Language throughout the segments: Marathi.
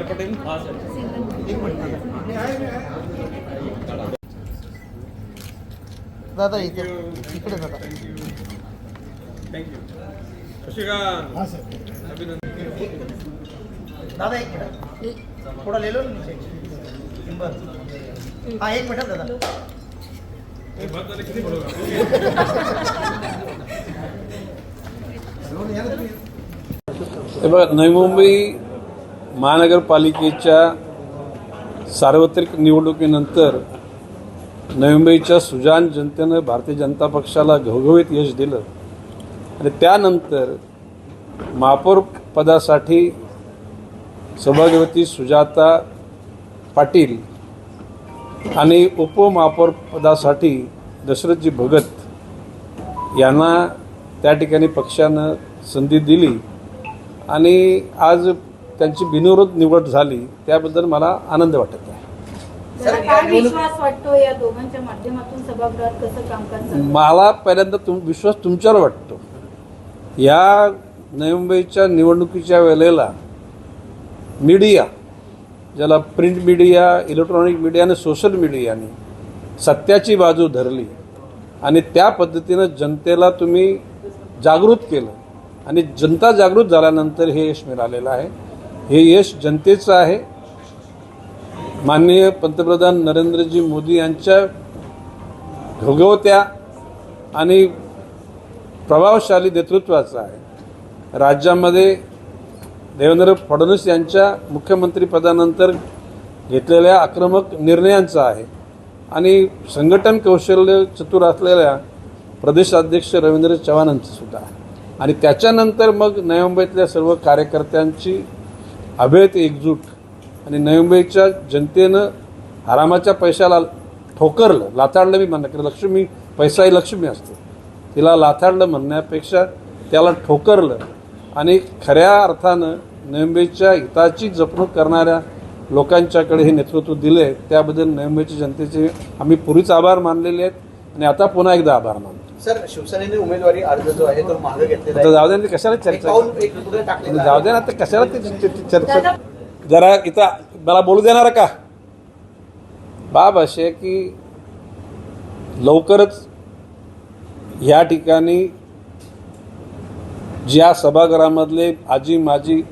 पटेल दादा इकडे दादा थँक्यू शशिकांत अभिनंदन दादा एक मिनट थोड़ा ले लो नीचे हाँ एक मिनट दादा किती बरोबर हे बघा, नवी मुंबई महानगरपालिकेच्या सार्वत्रिक निवडणुकीनंतर नवी मुंबईच्या सुजाण जनतेनं भारतीय जनता पक्षाला घवघवीत यश दिलं आणि त्यानंतर महापौर पदासाठी सौभाग्यवती सुजाता पाटील आणि उपमहापौर पदासाठी दशरथजी भगत यांना त्या ठिकाणी पक्षानं संधी दिली आणि आज त्यांची बिनविरोध निवड झाली, त्याबद्दल मला आनंद वाटत आहे. विश्वास वाटतो या दोघांच्या माध्यमातून सभागृहात कसं कामकाज चालतं? मला पहिल्यांदा विश्वास तुमच्यावर वाटतो. या नवी मुंबईच्या निवडणुकीच्या वेळेला मीडिया, ज्याला प्रिंट मीडिया, इलेक्ट्रॉनिक मीडिया आणि सोशल मीडियाने सत्याची बाजू धरली आणि त्या पद्धतीनं जनतेला तुम्ही जागृत केलं आणि जनता जागृत झाल्यानंतर हे यश मिळालेलं आहे. हे यश जनतेचं आहे. माननीय पंतप्रधान नरेंद्रजी मोदी यांच्या घवघवत्या आणि प्रभावशाली नेतृत्वाचं आहे. राज्यामध्ये देवेंद्र फडणवीस यांच्या मुख्यमंत्रीपदानंतर घेतलेल्या आक्रमक निर्णयांचा आहे आणि संघटन कौशल्य चतुर असलेल्या प्रदेशाध्यक्ष रवींद्र चव्हाणांचं सुद्धा आहे. आणि त्याच्यानंतर मग नवी मुंबईतल्या सर्व कार्यकर्त्यांची अभेद एकजूट आणि नवी मुंबईच्या जनतेनं हरामाच्या पैशाला ठोकरलं, लाथाडलं. मी म्हणणं केलं, लक्ष्मी पैसा ही लक्ष्मी असते, तिला लाथाडलं म्हणण्यापेक्षा त्याला ठोकरलं आणि खऱ्या अर्थानं नवी मुंबईच्या हिताची जपणूक करणाऱ्या लोकांच्याकडे हे नेतृत्व दिले. त्याबद्दल नवी मुंबईच्या जनतेचे आम्ही पूर्वीच आभार मानलेले आहेत आणि आता पुन्हा एकदा आभार मानतो. सर, शिवसेनेने उमेदवारी अर्ज जो आहे तो मागे घेतलेला आता जाऊ दे, कशाला चर्चा, जाऊ दे ना, आता कशाला चर्चा. जरा इथं मला बोलू देणार का? बाब असे की लवकरच या ठिकाणी ज्या सभागृहामधले आजी माजी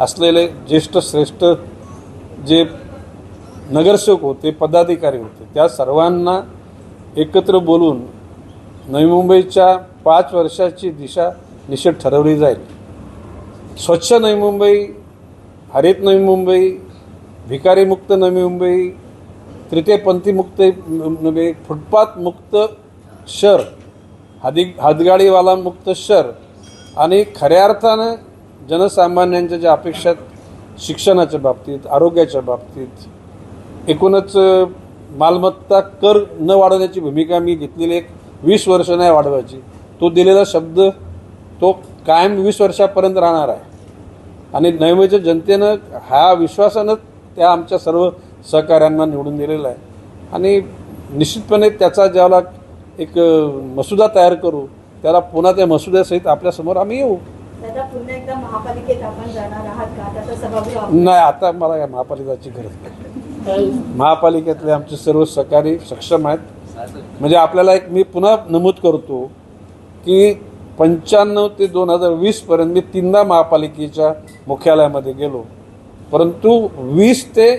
असलेले ज्येष्ठ श्रेष्ठ जे नगरसेवक होते, पदाधिकारी होते, त्या सर्वांना एकत्र बोलून नवी मुंबईच्या 5 वर्षाची दिशा निश्चित ठरवली जाईल. स्वच्छ नवी मुंबई, हरित नवी मुंबई, भिकारीमुक्त नवी मुंबई, तृतीयपंथीमुक्त नवी, फुटपाथमुक्त शहर, हातगाडीवाला मुक्त शहर आणि खऱ्या अर्थानं जनसामान्यांच्या ज्या अपेक्षा शिक्षणाच्या बाबतीत, आरोग्याच्या बाबतीत, एकूणच मालमत्ता कर न वाढवण्याची भूमिका मी घेतलेली, एक 20 वर्ष नाही वाढवायची, तो दिलेला शब्द तो कायम 20 वर्षापर्यंत राहणार आहे. आणि नवी मुंबईच्या जनतेनं ह्या विश्वासानं त्या आमच्या सर्व सहकाऱ्यांना निवडून दिलेला आहे आणि निश्चितपणे त्याचा ज्याला एक मसुदा तयार करू, त्याला पुन्हा त्या मसुद्यासहित आपल्यासमोर आम्ही येऊ. दादा, पुन्हा एकदा महापालिकेत आपण जाणार आहात का? आता सभागृह नाही, आता मला या महापालिकेची गरज नाही. महापालिकेतले आमचे सर्व सहकारी सक्षम आहेत. म्हणजे आपल्याला एक मी पुन्हा नमूद करतो की 95 ते 2020 पर्यंत मी 3दा महापालिकेच्या मुख्यालयामध्ये गेलो, परंतु 20 ते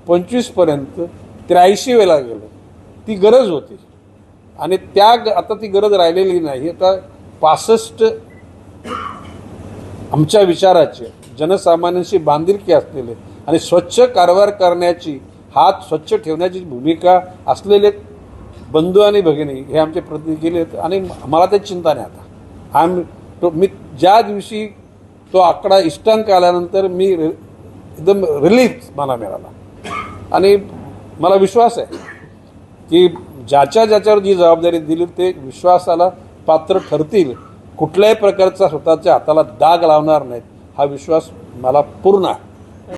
25 पर्यंत 83 वेळा गेलो. ती गरज होती आणि आता ती गरज राहिलेली नाही. आता 65 आमच्या विचाराचे, जनसामान्यांशी बांधिलकी असलेले आणि स्वच्छ कारभार करण्याची, हात स्वच्छ ठेवण्याची भूमिका असलेले बंधू आणि भगिनी हे आमचे प्रतिनिधी केले आहेत आणि मला त्याची चिंता नाही. आता मी ज्या दिवशी तो आकडा इष्टांक आल्यानंतर मी एकदम रिलीफ मला मिळाला आणि मला विश्वास आहे की ज्याच्यावर जी जबाबदारी दिली ते विश्वासाला पात्र ठरतील, कुठल्याही प्रकारचा स्वतःच्या हाताला दाग लावणार नाहीत, हा विश्वास मला पूर्ण आहे.